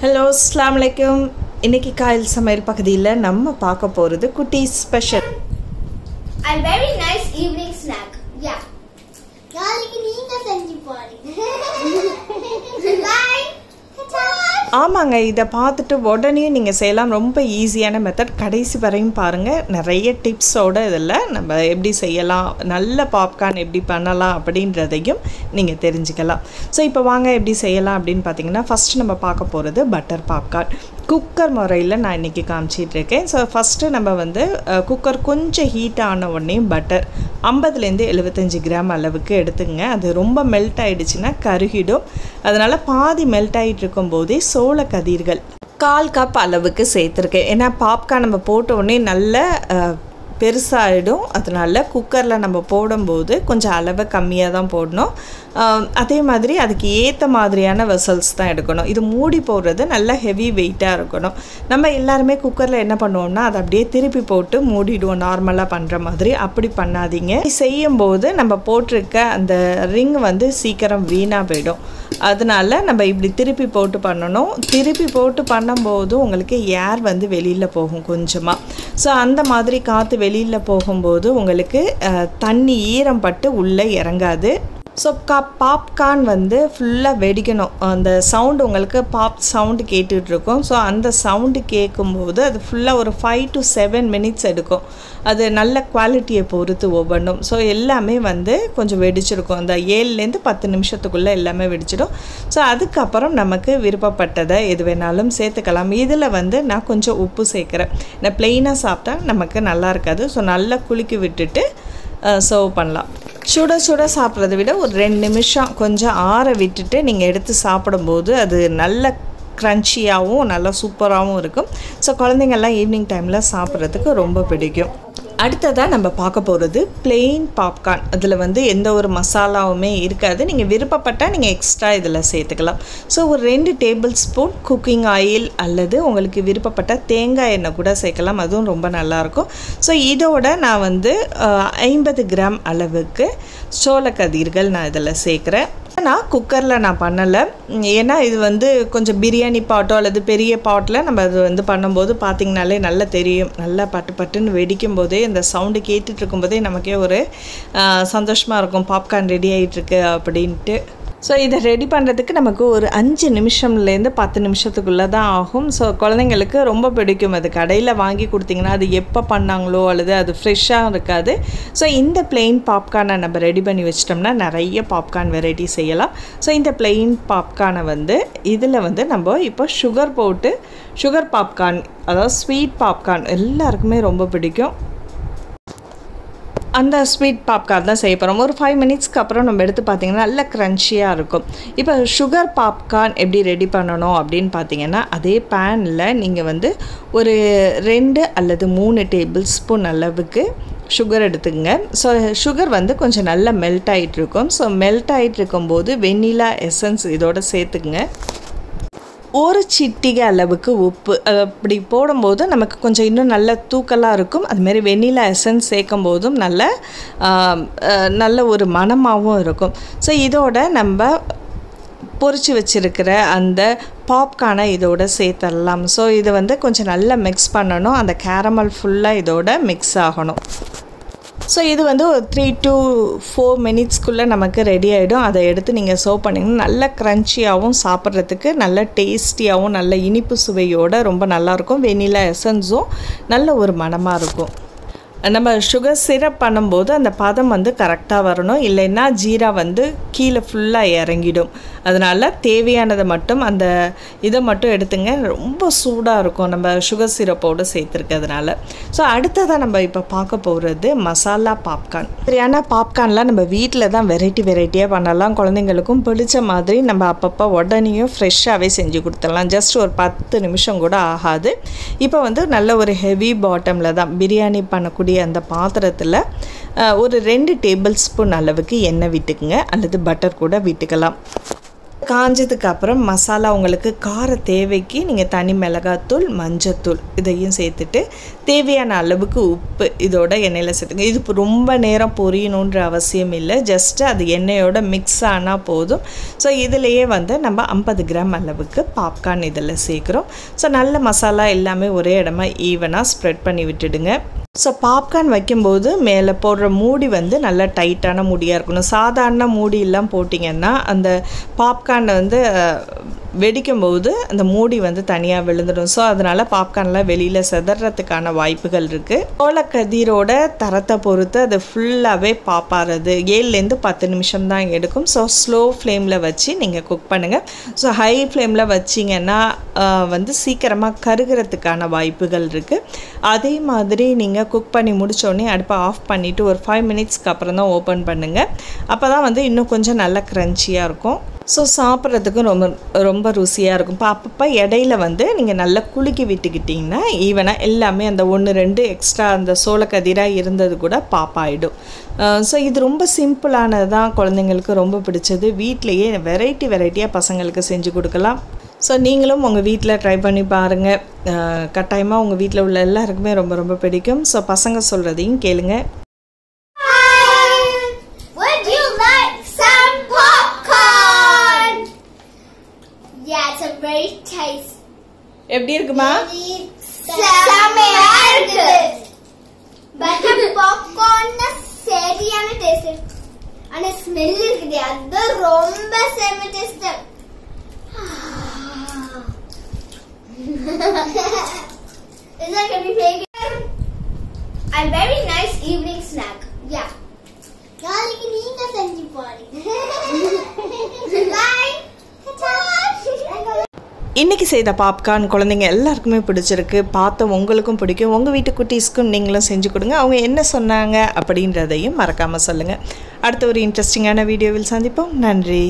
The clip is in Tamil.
ஹலோ அஸ்ஸலாமு அலைக்கும். இன்னைக்கு காயல் சமையல் பகுதியில் நம்ம பார்க்க போகிறது குட்டி special and very nice evening snack. Yeah. நாளைக்கு நீங்க செஞ்சு பாருங்க. Bye. ஆமாங்க, இதை பார்த்துட்டு உடனே நீங்கள் செய்யலாம். ரொம்ப ஈஸியான மெத்தட். கடைசி வரையும் பாருங்கள். நிறைய டிப்ஸோடு இதில் நம்ம எப்படி செய்யலாம், நல்ல பாப்கார்ன் எப்படி பண்ணலாம் அப்படின்றதையும் நீங்கள் தெரிஞ்சுக்கலாம். ஸோ இப்போ வாங்க எப்படி செய்யலாம் அப்படின்னு பார்த்தீங்கன்னா, ஃபஸ்ட்டு நம்ம பார்க்க போகிறது பட்டர் பாப்கார்ன். குக்கர் முறையில் நான் இன்றைக்கி காமிச்சிட்ருக்கேன். ஸோ ஃபஸ்ட்டு நம்ம வந்து குக்கர் கொஞ்சம் ஹீட் ஆன உடனே பட்டர் 50லேருந்து 75 கிராம் அளவுக்கு எடுத்துங்க. அது ரொம்ப மெல்ட் ஆகிடுச்சுன்னா கருகிடும். அதனால் பாதி மெல்ட் ஆகிட்டு இருக்கும்போதே சோள கதிர்கள் 1/4 கப் அளவுக்கு சேர்த்துருக்கேன். ஏன்னா பாப்கார்ன் நம்ம போட்ட உடனே நல்ல பெருசாகிடும். அதனால் குக்கரில் நம்ம போடும்போது கொஞ்சம் அளவை கம்மியாக தான் போடணும். அதே மாதிரி அதுக்கு ஏற்ற மாதிரியான வெசல்ஸ் தான் எடுக்கணும். இது மூடி போடுறது நல்லா ஹெவி வெயிட்டாக இருக்கணும். நம்ம எல்லாருமே குக்கரில் என்ன பண்ணுவோம்னா அதை அப்படியே திருப்பி போட்டு மூடிடுவோம், நார்மலாக பண்ணுற மாதிரி. அப்படி பண்ணாதீங்க. செய்யும்போது நம்ம போட்டிருக்க அந்த ரிங் வந்து சீக்கிரம் வீணாக போயிடும். அதனால நம்ம இப்படி திருப்பி போட்டு பண்ணணும். திருப்பி போட்டு பண்ணும்போது உங்களுக்கு ஏர் வந்து வெளியில் போகும் கொஞ்சமாக. ஸோ அந்த மாதிரி காற்று வெளியில் போகும்போது உங்களுக்கு தண்ணி ஈரம் பட்டு உள்ளே இறங்காது. ஸோ பாப்கார்ன் வந்து ஃபுல்லாக வெடிக்கணும். அந்த சவுண்டு உங்களுக்கு பாப் சவுண்டு கேட்டுட்ருக்கோம். ஸோ அந்த சவுண்டு கேட்கும்போது அது ஃபுல்லாக ஒரு 5 to 7 minutes எடுக்கும். அது நல்ல குவாலிட்டியை பொறுத்து ஒவ்வொன்றும். ஸோ எல்லாமே வந்து கொஞ்சம் வெடிச்சிருக்கும். அந்த 7லேருந்து 10 நிமிஷத்துக்குள்ளே எல்லாமே வெடிச்சிடும். ஸோ அதுக்கப்புறம் நமக்கு விருப்பப்பட்டதை எது வேணாலும் சேர்த்துக்கலாம். இதில் வந்து நான் கொஞ்சம் உப்பு சேர்க்குறேன். நான் ப்ளெயினாக சாப்பிட்டா நமக்கு நல்லா இருக்காது. ஸோ நல்லா குலுக்கி விட்டுட்டு சர்வ் பண்ணலாம். சுட சுட சாப்பிட்றத விட ஒரு 2 நிமிஷம் கொஞ்சம் ஆற விட்டுட்டு நீங்கள் எடுத்து சாப்பிடும்போது அது நல்ல க்ரன்ச்சியாகவும் நல்லா சூப்பராகவும் இருக்கும். ஸோ குழந்தைங்கள்லாம் ஈவினிங் டைமில் சாப்பிட்றதுக்கு ரொம்ப பிடிக்கும். அடுத்ததாக நம்ம பார்க்க போகிறது பிளெயின் பாப்கார்ன். அதில் வந்து எந்த ஒரு மசாலாவுமே இருக்காது. நீங்கள் விருப்பப்பட்டால் நீங்கள் எக்ஸ்ட்ரா இதில் சேர்த்துக்கலாம். ஸோ ஒரு 2 டேபிள் ஸ்பூன் குக்கிங் ஆயில் அல்லது உங்களுக்கு விருப்பப்பட்ட தேங்காய் எண்ணெய் கூட சேர்க்கலாம். அதுவும் ரொம்ப நல்லாயிருக்கும். ஸோ இதோட நான் வந்து 50 கிராம் அளவுக்கு சோளக்கதிர்கள் நான் இதில் சேர்க்குறேன். நான் குக்கரில் நான் பண்ணலை. ஏன்னா இது வந்து கொஞ்சம் பிரியாணி பாட்டோ அல்லது பெரிய பாட்டில் நம்ம அது வந்து பண்ணும்போது பார்த்திங்கனாலே நல்லா தெரியும். நல்லா பட்டு பட்டுன்னு வெடிக்கும் போதே இந்த சவுண்டு கேட்டுட்டு இருக்கும்போதே நமக்கே ஒரு சந்தோஷமாக இருக்கும், பாப்கார்ன் ரெடி ஆகிட்டுருக்கு அப்படின்ட்டு. ஸோ இதை ரெடி பண்ணுறதுக்கு நமக்கு ஒரு 5 நிமிஷம்லேருந்து 10 நிமிஷத்துக்குள்ளே தான் ஆகும். ஸோ குழந்தைங்களுக்கு ரொம்ப பிடிக்கும். அது கடையில் வாங்கி கொடுத்திங்கன்னா அது எப்போ பண்ணாங்களோ அல்லது அது ஃப்ரெஷ்ஷாக இருக்காது. ஸோ இந்த பிளெயின் பாப்கார்னை நம்ம ரெடி பண்ணி வச்சிட்டோம்னா நிறைய பாப்கார்ன் வெரைட்டி செய்யலாம். ஸோ இந்த பிளெயின் பாப்கார்னை வந்து இதில் வந்து நம்ம இப்போ சுகர் போட்டு சுகர் பாப்கார்ன், அதாவது ஸ்வீட் பாப்கார்ன் எல்லாருக்குமே ரொம்ப பிடிக்கும். அந்த ஸ்வீட் பாப்கார்ன் தான் செய்ய போகிறோம். ஒரு 5 மினிட்ஸ்க்கு அப்புறம் நம்ம எடுத்து பார்த்திங்கன்னா நல்ல க்ரன்ச்சியாக இருக்கும். இப்போ சுகர் பாப்கார்ன் எப்படி ரெடி பண்ணணும் அப்படின்னு பார்த்தீங்கன்னா, அதே பேனில் நீங்கள் வந்து ஒரு 2 அல்லது 3 டேபிள் ஸ்பூன் அளவுக்கு சுகர் எடுத்துக்கங்க. ஸோ சுகர் வந்து கொஞ்சம் நல்லா மெல்ட் ஆகிட்டுருக்கும். ஸோ மெல்ட் ஆகிட்டுருக்கும்போது வெண்ணிலா எசன்ஸ் இதோட சேர்த்துக்குங்க. ஒரு சிட்டிகை அளவுக்கு உப்பு. அப்படி போடும்போது நமக்கு கொஞ்சம் இன்னும் நல்ல தூக்கலாக இருக்கும். அதுமாரி வெண்ணிலா எசன்ஸ் சேர்க்கும் போதும் நல்ல ஒரு மணமாகவும் இருக்கும். ஸோ இதோட நம்ம பொரிச்சு வச்சுருக்கிற அந்த பாப்கார்னை இதோட சேர்த்துடலாம். ஸோ இதை வந்து கொஞ்சம் நல்லா மிக்ஸ் பண்ணணும். அந்த கேரமல் ஃபுல்லாக இதோட மிக்ஸ் ஆகணும். ஸோ இது வந்து ஒரு 3 to 4 மினிட்ஸ்க்குள்ளே நமக்கு ரெடி ஆகிடும். அதை எடுத்து நீங்கள் சர்வ் பண்ணிங்கன்னா நல்ல க்ரன்ச்சியாகவும் சாப்பிட்றதுக்கு நல்ல டேஸ்டியாகவும் நல்ல இனிப்பு சுவையோடு ரொம்ப நல்லாயிருக்கும். வெண்ணிலா எசன்ஸும் நல்ல ஒரு மணமாக இருக்கும். நம்ம சுகர் சிரப் பண்ணும்போது அந்த பதம் வந்து கரெக்டாக வரணும். இல்லைன்னா ஜீரா வந்து கீழே ஃபுல்லாக இறங்கிடும். அதனால் தேவையானதை மட்டும் அந்த இதை மட்டும் எடுத்துங்க. ரொம்ப சூடாக இருக்கும் நம்ம சுகர் சிரப்போடு சேர்த்துருக்கிறதுனால. ஸோ அடுத்ததாக நம்ம இப்போ பார்க்க போகிறது மசாலா பாப்கார்ன். சரியான பாப்கார்ன்லாம் நம்ம வீட்டில் தான் வெரைட்டியாக பண்ணலாம். குழந்தைங்களுக்கும் பிடிச்ச மாதிரி நம்ம அப்பப்போ உடனேயும் ஃப்ரெஷ்ஷாகவே செஞ்சு கொடுத்துடலாம். ஜஸ்ட் ஒரு 10 நிமிஷம் கூட ஆகாது. இப்போ வந்து நல்ல ஒரு ஹெவி பாட்டமில் தான் பிரியாணி பண்ணக்கூடிய அந்த பாத்திரத்தில் ஒரு 2 டேபிள் ஸ்பூன் அளவுக்கு எண்ணெய் விட்டுக்குங்க, அல்லது பட்டர் கூட விட்டுக்கலாம். காஞ்சதுக்கு அப்புறம் மசாலா உங்களுக்கு கார தேவைக்கு நீங்கள் தனி மிளகாத்தூள், மஞ்சத்தூள் இதையும் சேர்த்துட்டு தேவையான அளவுக்கு உப்பு இதோட எண்ணெயில் சேர்த்துங்க. இது ரொம்ப நேரம் பொரியணுன்ற அவசியம் இல்லை, ஜஸ்ட்டு அது எண்ணெயோட மிக்ஸ் ஆனால் போதும். ஸோ இதிலையே வந்து நம்ம 50 கிராம் அளவுக்கு பாப்கார்ன் இதில் சேர்க்குறோம். ஸோ நல்ல மசாலா எல்லாமே ஒரே இடமா ஈவனாக ஸ்ப்ரெட் பண்ணி விட்டுடுங்க. ஸோ பாப்கார்ன் வைக்கும்போது மேலே போடுற மூடி வந்து நல்லா டைட்டான மூடியாக இருக்கணும். சாதாரண மூடியெல்லாம் போட்டிங்கன்னா அந்த பாப்கார்னை வந்து வெடிக்கும்போது அந்த மூடி வந்து தனியாக விழுந்துடும். ஸோ அதனால் பாப்கார்ன்லாம் வெளியில் செதறதுக்கான வாய்ப்புகள் இருக்குது. சோளக்கதிரோட தரத்தை பொறுத்து அது ஃபுல்லாகவே பாப்பாறது 7லேருந்து 10 நிமிஷம் தான் எடுக்கும். ஸோ ஸ்லோ ஃப்ளேமில் வச்சு நீங்கள் குக் பண்ணுங்கள். ஸோ ஹை ஃப்ளேமில் வச்சிங்கன்னா வந்து சீக்கிரமாக கருகிறதுக்கான வாய்ப்புகள் இருக்குது. அதே மாதிரி நீங்கள் குக் பண்ணி முடித்தோடனே அடுப்பை ஆஃப் பண்ணிவிட்டு ஒரு 5 மினிட்ஸ்க்கு அப்புறம் தான் ஓப்பன் பண்ணுங்கள். அப்போ தான் வந்து இன்னும் கொஞ்சம் நல்லா க்ரன்ச்சியாக இருக்கும். ஸோ சாப்பிட்றதுக்கும் ரொம்ப ருசியாக இருக்கும். இப்போ அப்பப்போ இடையில வந்து நீங்கள் நல்லா குலுக்கி விட்டுக்கிட்டிங்கன்னா ஈவனாக எல்லாமே அந்த 1-2 எக்ஸ்ட்ரா அந்த சோளக்கதிராக இருந்தது கூட பாப்பாயிடும். ஸோ இது ரொம்ப சிம்பிளானது தான், குழந்தைங்களுக்கு ரொம்ப பிடிச்சது. வீட்டிலையே வெரைட்டியாக பசங்களுக்கு செஞ்சு கொடுக்கலாம். ஸோ நீங்களும் உங்கள் வீட்டில் ட்ரை பண்ணி பாருங்கள். கட்டாயமாக உங்கள் வீட்டில் உள்ள எல்லாருக்குமே ரொம்ப பிடிக்கும். ஸோ பசங்க சொல்கிறதையும் கேளுங்க. Very tasty. எப்படி இருக்குமா? செமையா இருக்கு. பட்டர் பாப்கார்ன் சரியான டேஸ்ட். ஆனா ஸ்மெல் இருக்குது, அது ரொம்ப செம taste. Is that gonna be big? A very nice evening snack. Yeah. நாளைக்கு நீங்க செஞ்சு பாருங்க. Bye. இன்றைக்கி செய்த பாப்கார்ன் குழந்தைங்க எல்லாருக்குமே பிடிச்சிருக்கு. பார்த்து உங்களுக்கும் பிடிக்கும். உங்கள் வீட்டு குட்டீஸ்க்கும் நீங்களும் செஞ்சு கொடுங்க. அவங்க என்ன சொன்னாங்க அப்படின்றதையும் மறக்காமல் சொல்லுங்கள். அடுத்த ஒரு இன்ட்ரெஸ்டிங்கான வீடியோவில் சந்திப்போம். நன்றி.